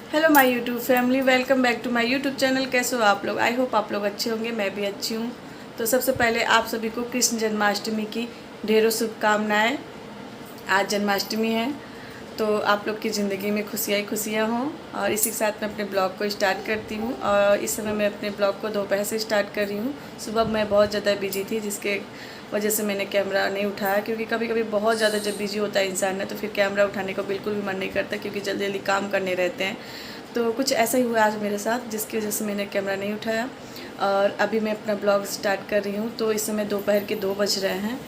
Hello my YouTube family, welcome back to my YouTube channel. कैसे हो आप लोग? आई होप आप लोग अच्छे होंगे, मैं भी अच्छी हूँ। तो सबसे पहले आप सभी को कृष्ण जन्माष्टमी की ढेरों शुभकामनाएं। आज जन्माष्टमी है, तो आप लोग की ज़िंदगी में खुशियाँ ही खुशियाँ हों। और इसी के साथ मैं अपने ब्लॉग को स्टार्ट करती हूँ। और इस समय मैं अपने ब्लॉग को दोपहर से स्टार्ट कर रही हूँ। सुबह मैं बहुत ज़्यादा बिजी थी, जिसके वजह से मैंने कैमरा नहीं उठाया, क्योंकि कभी कभी बहुत ज़्यादा जब बिजी होता है इंसान ना, तो फिर कैमरा उठाने को बिल्कुल भी मन नहीं करता, क्योंकि जल्दी जल्दी काम करने रहते हैं। तो कुछ ऐसा ही हुआ आज मेरे साथ, जिसकी वजह से मैंने कैमरा नहीं उठाया। और अभी मैं अपना ब्लॉग स्टार्ट कर रही हूँ। तो इस समय दोपहर के 2 बज रहे हैं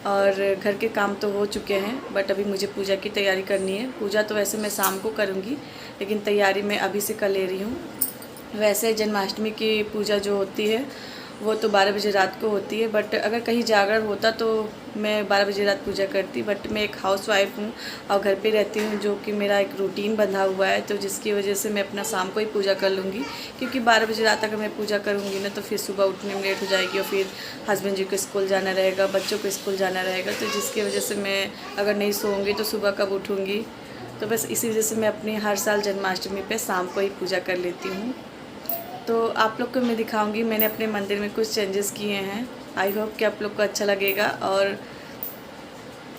और घर के काम तो हो चुके हैं, बट अभी मुझे पूजा की तैयारी करनी है। पूजा तो वैसे मैं शाम को करूँगी, लेकिन तैयारी मैं अभी से कर ले रही हूँ। वैसे जन्माष्टमी की पूजा जो होती है वो तो 12 बजे रात को होती है, बट अगर कहीं जागरण होता तो मैं 12 बजे रात पूजा करती। बट मैं एक हाउसवाइफ हूँ और घर पे रहती हूँ, जो कि मेरा एक रूटीन बंधा हुआ है, तो जिसकी वजह से मैं अपना शाम को ही पूजा कर लूँगी। क्योंकि 12 बजे रात अगर मैं पूजा करूँगी ना, तो फिर सुबह उठने में लेट हो जाएगी, और फिर हस्बैंड जी को स्कूल जाना रहेगा, बच्चों को स्कूल जाना रहेगा, तो जिसकी वजह से मैं अगर नहीं सोऊंगी तो सुबह कब उठूँगी। तो बस इसी वजह से मैं अपनी हर साल जन्माष्टमी पे शाम को ही पूजा कर लेती हूँ। तो आप लोग को मैं दिखाऊंगी, मैंने अपने मंदिर में कुछ चेंजेस किए हैं। आई होप कि आप लोग को अच्छा लगेगा, और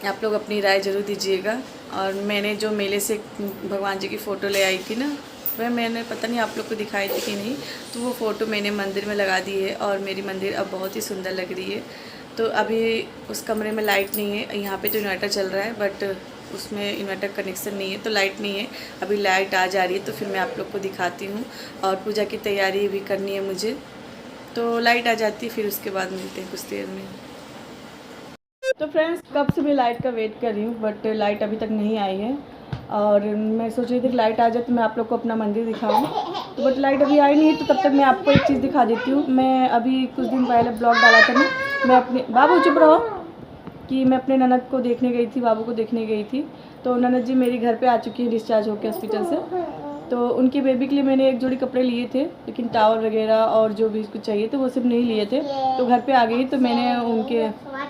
आप लोग अपनी राय ज़रूर दीजिएगा। और मैंने जो मेले से भगवान जी की फ़ोटो ले आई थी ना, वह मैंने पता नहीं आप लोग को दिखाई थी कि नहीं, तो वो फ़ोटो मैंने मंदिर में लगा दी है, और मेरी मंदिर अब बहुत ही सुंदर लग रही है। तो अभी उस कमरे में लाइट नहीं है, यहाँ पे तो इन्वर्टर चल रहा है, बट उसमें इन्वर्टर कनेक्शन नहीं है, तो लाइट नहीं है। अभी लाइट आ जा रही है, तो फिर मैं आप लोग को दिखाती हूँ। और पूजा की तैयारी भी करनी है मुझे, तो लाइट आ जाती है, फिर उसके बाद मिलते हैं कुछ देर में। तो फ्रेंड्स, कब से मैं लाइट का वेट कर रही हूँ, बट लाइट अभी तक नहीं आई है। और मैं सोच रही थी कि लाइट आ जाए तो मैं आप लोग को अपना मंदिर दिखाऊँ, तो बट लाइट अभी आई नहीं है। तो तब तक मैं आपको एक चीज़ दिखा देती हूँ। मैं अभी कुछ दिन पहले ब्लॉग डाला था ना, मैं अपने बाबू चुप रहो, कि मैं अपने ननद को देखने गई थी, बाबू को देखने गई थी। तो ननद जी मेरी घर पे आ चुकी है डिस्चार्ज होकर हॉस्पिटल से। तो उनके बेबी के लिए मैंने एक जोड़ी कपड़े लिए थे, लेकिन टावल वगैरह और जो भी कुछ चाहिए थे वो सब नहीं लिए थे। तो घर पे आ गई, तो मैंने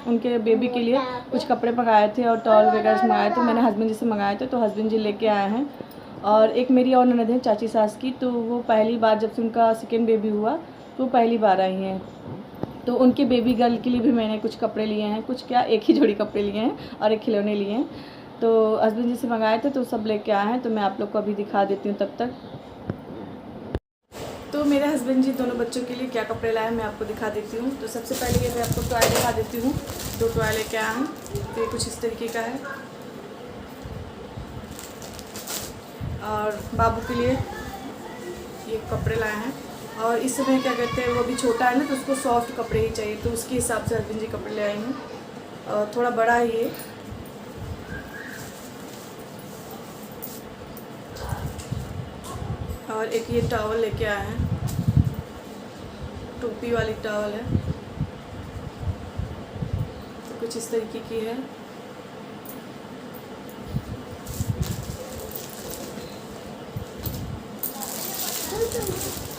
उनके बेबी के लिए कुछ कपड़े मंगाए थे और टॉवल वगैरह मंगाए थे। मैंने हस्बैंड जी से मंगाए थे, तो हस्बैंड जी लेके आए हैं। और एक मेरी और ननद है, चाची सास की, तो वो पहली बार जब से उनका सेकेंड बेबी हुआ, तो वो पहली बार आई हैं। तो उनके बेबी गर्ल के लिए भी मैंने कुछ कपड़े लिए हैं, कुछ क्या, एक ही जोड़ी कपड़े लिए हैं और एक खिलौने लिए हैं। तो हस्बैंड जी से मंगाए थे, तो सब लेके आए हैं। तो मैं आप लोग को अभी दिखा देती हूँ तब तक। तो मेरे हस्बैंड जी दोनों बच्चों के लिए क्या कपड़े लाए हैं मैं आपको दिखा देती हूँ। तो सबसे पहले ये मैं आपको टॉय दिखा देती हूँ। 2 टॉय लेके आए हैं, तो ये कुछ इस तरीके का है। और बाबू के लिए ये कपड़े लाए हैं। और इस समय क्या कहते हैं, वो भी छोटा है ना, तो उसको सॉफ्ट कपड़े ही चाहिए, तो उसके हिसाब से हस्बैंड जी कपड़े ले आए हैं। और थोड़ा बड़ा है ये। और एक ये टॉवल लेके आए हैं, टोपी वाली टॉवल है, तो कुछ इस तरीके की है।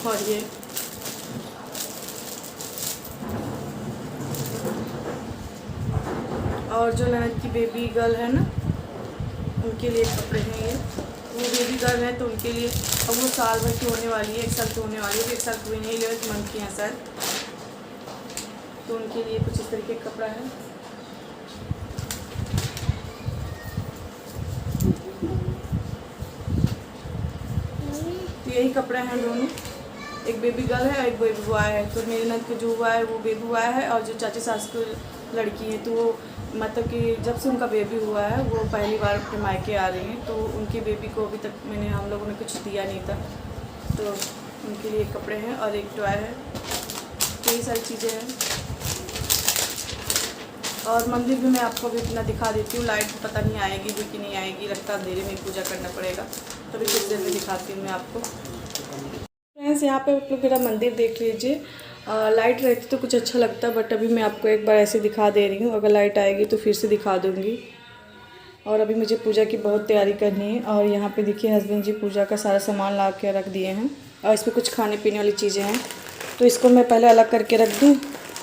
और ये और जो ननद की बेबी गर्ल है ना, उनके लिए कपड़े हैं ये। वो बेबी गर्ल है, तो उनके लिए, अब वो साल भर की होने वाली है, 1 साल की होने वाली है, तो 1 साल पूरी नहीं, 11 मंथ की है सर। तो उनके लिए कुछ इस तरीके का कपड़ा है। तो यही कपड़े हैं दोनों, एक बेबी गर्ल है और एक बेबी बॉय है। तो मेरे नंद को जो हुआ है वो बेबी बॉय है, और जो चाची सास की लड़की है, तो वो मतलब कि जब से उनका बेबी हुआ है वो पहली बार अपने मायके आ रही हैं। तो उनकी बेबी को अभी तक हम लोगों ने कुछ दिया नहीं था, तो उनके लिए कपड़े हैं और एक टॉय है। तो ये सारी चीज़ें हैं। और मंदिर भी मैं आपको भी अपना दिखा देती हूँ। लाइट पता नहीं आएगी भी कि नहीं आएगी, लगता अंधेरे में पूजा करना पड़ेगा, तो अभी कुछ देर में दिखाती हूँ मैं आपको। फ्रेंड्स, यहाँ पे आप लोग मेरा मंदिर देख लीजिए। लाइट रहती तो कुछ अच्छा लगता, बट अभी मैं आपको एक बार ऐसे दिखा दे रही हूँ। अगर लाइट आएगी तो फिर से दिखा दूँगी। और अभी मुझे पूजा की बहुत तैयारी करनी है। और यहाँ पे देखिए हस्बैंड जी पूजा का सारा सामान ला के रख दिए हैं, और इसमें कुछ खाने पीने वाली चीज़ें हैं, तो इसको मैं पहले अलग करके रख दूँ।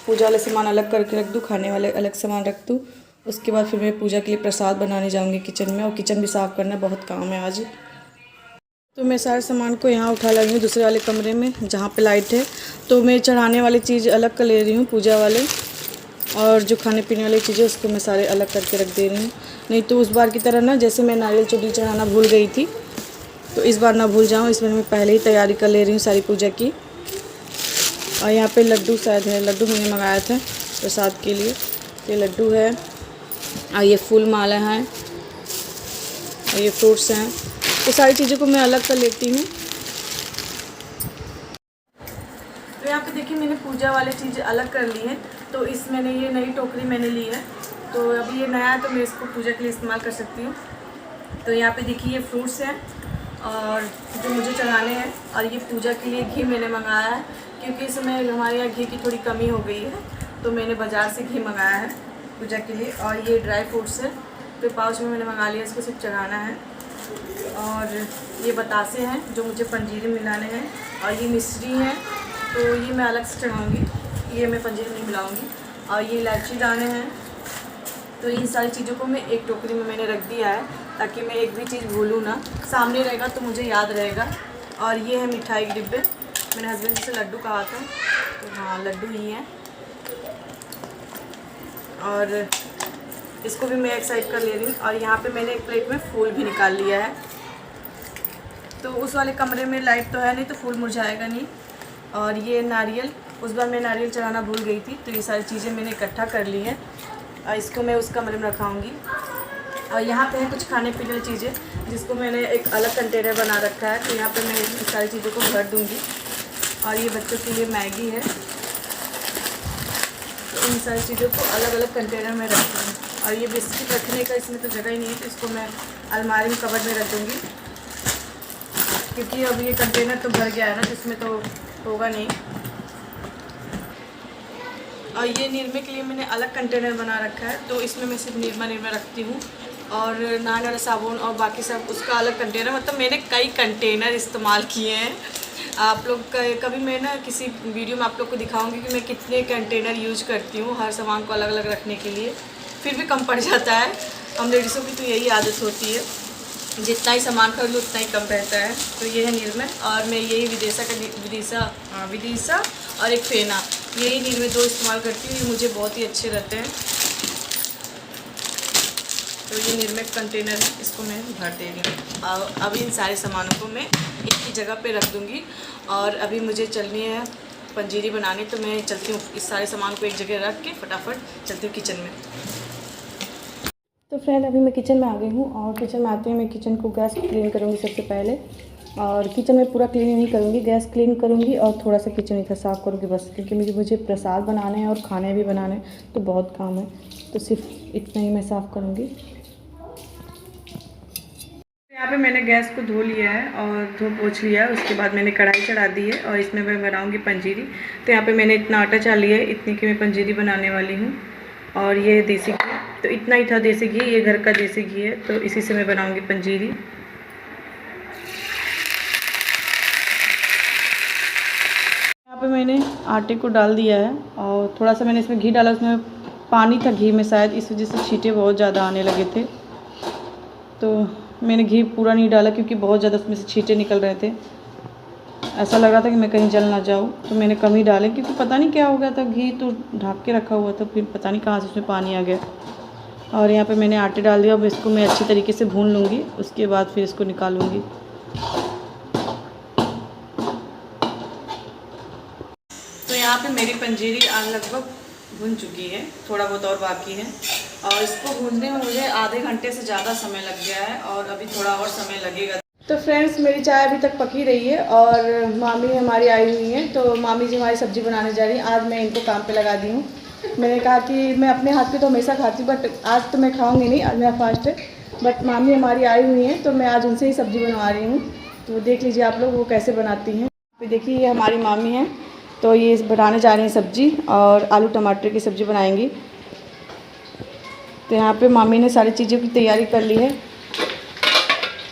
पूजा वाले सामान अलग करके रख दूँ, खाने वाले अलग सामान रख दूँ। उसके बाद फिर मैं पूजा के लिए प्रसाद बनाने जाऊँगी किचन में, और किचन भी साफ़ करना बहुत काम है आज। तो तो मैं सारे सामान को यहाँ उठा लाई हूँ दूसरे वाले कमरे में जहाँ पे लाइट है। तो मैं चढ़ाने वाली चीज़ अलग कर ले रही हूँ पूजा वाले, और जो खाने पीने वाली चीज़ें उसको मैं सारे अलग करके रख दे रही हूँ। नहीं तो उस बार की तरह ना, जैसे मैं नारियल चुड़ी चढ़ाना भूल गई थी, तो इस बार ना भूल जाऊँ, इसमें मैं पहले ही तैयारी कर ले रही हूँ सारी पूजा की। और यहाँ पे लड्डू शायद है, लड्डू मैंने मंगाया था प्रसाद के लिए। ये लड्डू है और ये फूल माला है और ये फ्रूट्स हैं। तो सारी चीज़ों को मैं अलग कर लेती हूँ। तो यहाँ पे देखिए मैंने पूजा वाली चीज़ अलग कर ली है। तो इस मैंने ये नई टोकरी मैंने ली है, तो अभी ये नया है तो मैं इसको पूजा के लिए इस्तेमाल कर सकती हूँ। तो यहाँ पे देखिए ये फ्रूट्स हैं और जो मुझे चढ़ाने हैं, और ये पूजा के लिए घी मैंने मंगाया है क्योंकि इस समय हमारे यहाँ घी की थोड़ी कमी हो गई है, तो मैंने बाज़ार से घी मंगाया है पूजा के लिए। और ये ड्राई फ्रूट्स है, तो पाउच में मैंने मंगा लिया, इसको सिर्फ चढ़ाना है। और ये बतासे हैं जो मुझे पंजीरी मिलाने हैं, और ये मिश्री हैं, तो ये मैं अलग से चढ़ाऊँगी, ये मैं पंजीरी नहीं मिलाऊँगी। और ये इलायची दाने हैं। तो इन सारी चीज़ों को मैं एक टोकरी में मैंने रख दिया है ताकि मैं एक भी चीज़ भूलूँ ना, सामने रहेगा तो मुझे याद रहेगा। और ये है मिठाई के डिब्बे, मैंने हस्बैंड से लड्डू कहा था, तो हाँ लड्डू ही हैं। और इसको भी मैं एक साइड कर ले रही हूँ। और यहाँ पे मैंने एक प्लेट में फूल भी निकाल लिया है। तो उस वाले कमरे में लाइट तो है नहीं, तो फूल मुरझाएगा नहीं। और ये नारियल, उस बार मैं नारियल चढ़ाना भूल गई थी, तो ये सारी चीज़ें मैंने इकट्ठा कर ली हैं और इसको मैं उस कमरे में रखाऊंगी। और यहाँ पे है कुछ खाने पीने वाली चीज़ें जिसको मैंने एक अलग कंटेनर बना रखा है, तो यहाँ पे मैं इस सारी चीज़ों को भर दूँगी। और ये बच्चों के लिए मैगी है, तो इन सारी चीज़ों को अलग अलग कंटेनर में रखती हूँ। और ये बिस्किट रखने का इसमें तो जगह ही नहीं है, तो इसको मैं अलमारी में कबर्ड में रख दूँगी क्योंकि अब ये कंटेनर तो भर गया है ना, जिसमें तो होगा नहीं। और ये निरमा के लिए मैंने अलग कंटेनर बना रखा है, तो इसमें मैं सिर्फ निरमा रखती हूँ। और नहाने वाला साबुन और बाकी सब उसका अलग कंटेनर, मतलब मैंने कई कंटेनर इस्तेमाल किए हैं। आप लोग कभी मैं ना किसी वीडियो में आप लोग को दिखाऊंगी कि मैं कितने कंटेनर यूज करती हूँ हर सामान को अलग अलग रखने के लिए। फिर भी कम पड़ जाता है, हम लेडीज़ों की तो यही आदत होती है, जितना ही सामान खरीद लो उतना ही कम रहता है। तो ये है निर्मा, और मैं यही विदिशा और एक फेना, यही निर्मे दो इस्तेमाल करती हूँ, ये मुझे बहुत ही अच्छे रहते हैं। तो ये निर्मे कंटेनर है, इसको मैं भर दे रही हूँ। और अभी इन सारे सामानों को मैं एक ही जगह पे रख दूँगी। और अभी मुझे चलनी है पंजीरी बनाने, तो मैं चलती हूँ इस सारे सामान को एक जगह रख के फटाफट चलती हूँ किचन में। तो फ्रेंड अभी मैं किचन में आ गई हूँ, और किचन में आते ही मैं किचन को गैस क्लीन करूँगी सबसे पहले। और किचन में पूरा क्लीन नहीं करूँगी, गैस क्लीन करूँगी और थोड़ा सा किचन इधर साफ़ करूँगी बस, क्योंकि मुझे प्रसाद बनाने हैं और खाने भी बनाने हैं, तो बहुत काम है, तो सिर्फ इतना ही मैं साफ़ करूँगी। यहाँ पे मैंने गैस को धो लिया है और धो पोंछ लिया है, उसके बाद मैंने कढ़ाई चढ़ा दी है और इसमें मैं बनाऊँगी पंजीरी। तो यहाँ पे मैंने इतना आटा चाल लिया है, इतनी की मैं पंजीरी बनाने वाली हूँ। और ये देसी घी, तो इतना ही था देसी घी, ये घर का देसी घी है, तो इसी से मैं बनाऊँगी पंजीरी। यहाँ पे मैंने आटे को डाल दिया है और थोड़ा सा मैंने इसमें घी डाला, उसमें पानी था घी में शायद, इस वजह से छींटे बहुत ज़्यादा आने लगे थे। तो मैंने घी पूरा नहीं डाला क्योंकि बहुत ज़्यादा उसमें से छींटे निकल रहे थे, ऐसा लग रहा था कि मैं कहीं जल ना जाऊँ, तो मैंने कम ही डाले क्योंकि पता नहीं क्या हो गया था, घी तो ढक के रखा हुआ था, फिर पता नहीं कहाँ से उसमें पानी आ गया। और यहाँ पे मैंने आटे डाल दिया, अब इसको मैं अच्छी तरीके से भून लूँगी, उसके बाद फिर इसको निकालूँगी। तो यहाँ पे मेरी पंजीरी आज लगभग भुन चुकी है, थोड़ा बहुत और बाकी है, और इसको भूनने में मुझे आधे घंटे से ज़्यादा समय लग गया है और अभी थोड़ा और समय लगेगा। तो फ्रेंड्स मेरी चाय अभी तक पकी रही है और मामी हमारी आई हुई हैं, तो मामी जी हमारी सब्ज़ी बनाने जा रही हैं। आज मैं इनको काम पे लगा दी हूँ। मैंने कहा कि मैं अपने हाथ की तो हमेशा खाती हूँ, बट आज तो मैं खाऊंगी नहीं, आज मेरा फास्ट है, बट मामी हमारी आई हुई हैं तो मैं आज उनसे ही सब्ज़ी बनवा रही हूँ। तो देख लीजिए आप लोग वो कैसे बनाती हैं। तो देखिए ये हमारी मामी हैं, तो ये बनाने जा रही हैं सब्ज़ी, और आलू टमाटर की सब्ज़ी बनाएंगी। तो यहाँ पे मामी ने सारी चीज़ों की तैयारी कर ली है,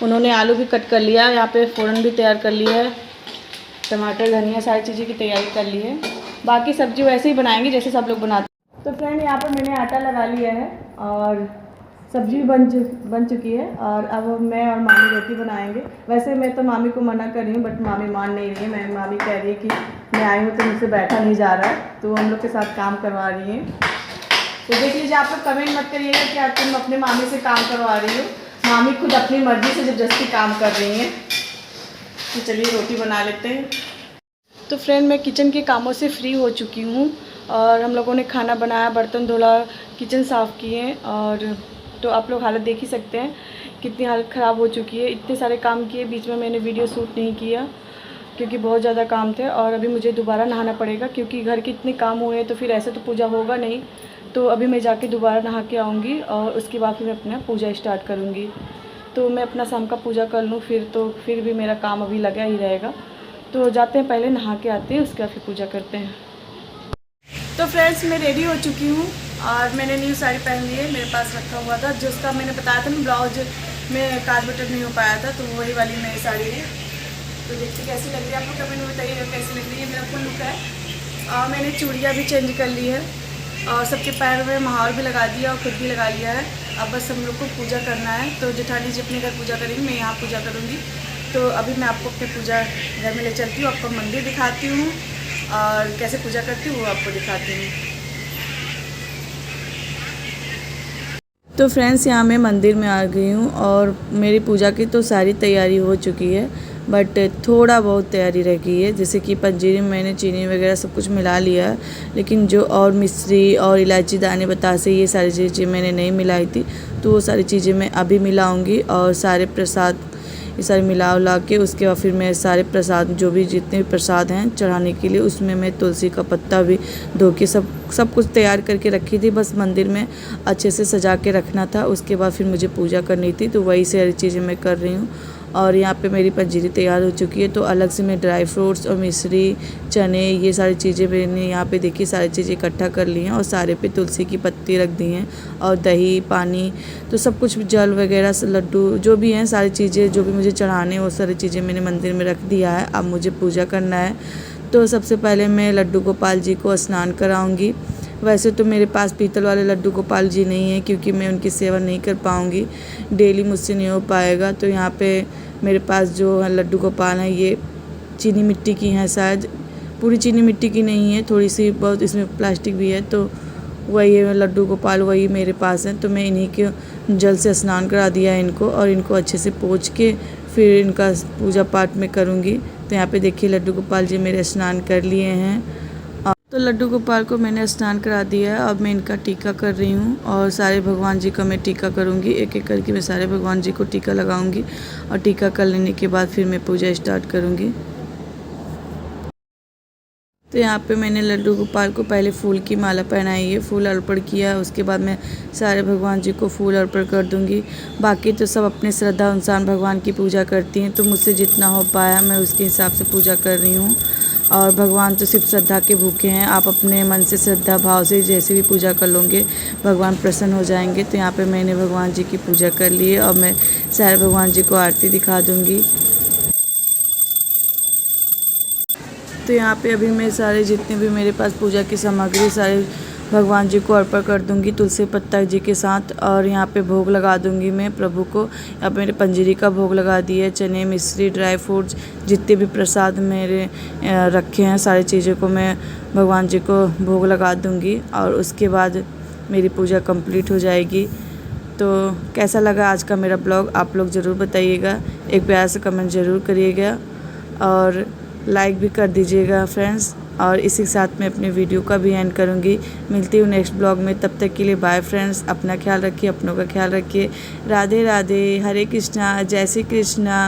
उन्होंने आलू भी कट कर लिया, यहाँ पे फ़ौरन भी तैयार कर ली है, टमाटर धनिया सारी चीज़ों की तैयारी कर ली है। बाकी सब्ज़ी वैसे ही बनाएंगे जैसे सब लोग बनाते हैं। तो फ्रेंड यहाँ पर मैंने आटा लगा लिया है और सब्जी भी बन चुकी है और अब मैं और मामी रोटी बनाएंगे। वैसे मैं तो मामी को मना कर रही हूँ बट मामी मान नहीं रही है। मामी कह रही है कि मैं आई हूँ तो मुझसे बैठा नहीं जा रहा है, तो हम लोग के साथ काम करवा रही हैं। तो देख लीजिए, आप लोग कमेंट मत करिएगा कि आप तुम अपने मामी से काम करवा रही हो। मामी खुद अपनी मर्ज़ी से ज़बरदस्ती काम कर रही हैं। तो चलिए रोटी बना लेते हैं। तो फ्रेंड, मैं किचन के कामों से फ्री हो चुकी हूँ और हम लोगों ने खाना बनाया, बर्तन धोला, किचन साफ़ किए। और तो आप लोग हालत देख ही सकते हैं कितनी हालत ख़राब हो चुकी है। इतने सारे काम किए, बीच में मैंने वीडियो शूट नहीं किया क्योंकि बहुत ज़्यादा काम थे। और अभी मुझे दोबारा नहाना पड़ेगा क्योंकि घर के इतने काम हुए हैं, तो फिर ऐसे तो पूजा होगा नहीं। तो अभी मैं जाके दोबारा नहा के आऊँगी और उसके बाद फिर मैं अपना पूजा स्टार्ट करूँगी। तो मैं अपना शाम का पूजा कर लूँ फिर भी मेरा काम अभी लगा ही रहेगा। तो जाते हैं, पहले नहा के आते हैं, उसके बाद फिर पूजा करते हैं। तो फ्रेंड्स, मैं रेडी हो चुकी हूँ और मैंने न्यू साड़ी पहन ली है। मेरे पास रखा हुआ था, जिसका मैंने बताया था ना ब्लाउज में काज बटन नहीं हो पाया था, तो वही वाली मेरी साड़ी है। तो देखिए कैसी लग रही है, आप लोग कमेंट में बताइएगा कैसी लग रही है। मेरा फुल लुक है और मैंने चूड़ियाँ भी चेंज कर ली है और सबके पैर में महावर भी लगा दिया और खुद भी लगा लिया है। अब बस हम लोग को पूजा करना है। तो जेठानी जी अपने घर पूजा करेंगी, मैं यहाँ पूजा करूँगी। तो अभी मैं आपको अपने पूजा घर में ले चलती हूँ, आपको मंदिर दिखाती हूँ और कैसे पूजा करती हूँ वो आपको दिखाती हूँ। तो फ्रेंड्स, यहाँ मैं मंदिर में आ गई हूँ और मेरी पूजा की तो सारी तैयारी हो चुकी है, बट थोड़ा बहुत तैयारी रह गई है। जैसे कि पंजीरी में मैंने चीनी वगैरह सब कुछ मिला लिया है, लेकिन जो और मिश्री और इलायची दाने बतासे ये सारी चीज़ें मैंने नहीं मिलाई थी, तो वो सारी चीज़ें मैं अभी मिलाऊंगी। और सारे प्रसाद ये सारे मिला उला के उसके बाद फिर मैं सारे प्रसाद जो भी जितने भी प्रसाद हैं चढ़ाने के लिए, उसमें मैं तुलसी का पत्ता भी धो के सब कुछ तैयार करके रखी थी। बस मंदिर में अच्छे से सजा के रखना था, उसके बाद फिर मुझे पूजा करनी थी। तो वही सारी चीज़ें मैं कर रही हूँ। और यहाँ पे मेरी पंजीरी तैयार हो चुकी है। तो अलग से मैं ड्राई फ्रूट्स और मिश्री, चने, ये सारी चीज़ें मैंने यहाँ पे देखी सारी चीज़ें इकट्ठा कर ली हैं और सारे पे तुलसी की पत्ती रख दी हैं और दही, पानी, तो सब कुछ जल वगैरह, लड्डू जो भी हैं सारी चीज़ें जो भी मुझे चढ़ाने वो सारी चीज़ें मैंने मंदिर में रख दिया है। अब मुझे पूजा करना है। तो सबसे पहले मैं लड्डू गोपाल जी को स्नान कराऊँगी। वैसे तो मेरे पास पीतल वाले लड्डू गोपाल जी नहीं है क्योंकि मैं उनकी सेवा नहीं कर पाऊँगी, डेली मुझसे नहीं हो पाएगा। तो यहाँ पे मेरे पास जो लड्डू गोपाल हैं ये चीनी मिट्टी की हैं, शायद पूरी चीनी मिट्टी की नहीं है, थोड़ी सी बहुत इसमें प्लास्टिक भी है। तो वही है लड्डू गोपाल, वही मेरे पास हैं। तो मैं इन्हीं के जल से स्नान करा दिया है इनको और इनको अच्छे से पोंछ के फिर इनका पूजा पाठ में करूँगी। तो यहाँ पे देखिए लड्डू गोपाल जी मेरे स्नान कर लिए हैं। तो लड्डू गोपाल को मैंने स्नान करा दिया है। अब मैं इनका टीका कर रही हूँ और सारे भगवान जी का मैं टीका करूँगी। एक एक करके मैं सारे भगवान जी को टीका लगाऊँगी और टीका कर लेने के बाद फिर मैं पूजा स्टार्ट करूँगी। तो यहाँ पे मैंने लड्डू गोपाल को पहले फूल की माला पहनाई है, फूल अर्पण किया। उसके बाद मैं सारे भगवान जी को फूल अर्पण कर दूँगी। बाकी तो सब अपने श्रद्धा अनुसार भगवान की पूजा करती हैं, तो मुझसे जितना हो पाया मैं उसके हिसाब से पूजा कर रही हूँ। और भगवान तो सिर्फ श्रद्धा के भूखे हैं, आप अपने मन से श्रद्धा भाव से जैसे भी पूजा कर लोगे भगवान प्रसन्न हो जाएंगे। तो यहाँ पे मैंने भगवान जी की पूजा कर ली है और मैं सारे भगवान जी को आरती दिखा दूँगी। तो यहाँ पे अभी मैं सारे जितने भी मेरे पास पूजा की सामग्री सारे भगवान जी को अर्पण कर दूंगी तुलसी पत्ता जी के साथ। और यहाँ पे भोग लगा दूंगी मैं प्रभु को। यहाँ पे मेरे पंजीरी का भोग लगा दिए, चने, मिश्री, ड्राई फ्रूट्स, जितने भी प्रसाद मेरे रखे हैं सारी चीज़ों को मैं भगवान जी को भोग लगा दूंगी और उसके बाद मेरी पूजा कंप्लीट हो जाएगी। तो कैसा लगा आज का मेरा ब्लॉग आप लोग ज़रूर बताइएगा, एक प्यार से कमेंट ज़रूर करिएगा और लाइक भी कर दीजिएगा फ्रेंड्स। और इसी के साथ मैं अपने वीडियो का भी एंड करूँगी। मिलती हूँ नेक्स्ट ब्लॉग में, तब तक के लिए बाय फ्रेंड्स। अपना ख्याल रखिए, अपनों का ख्याल रखिए। राधे राधे, हरे कृष्णा, जय श्री कृष्णा।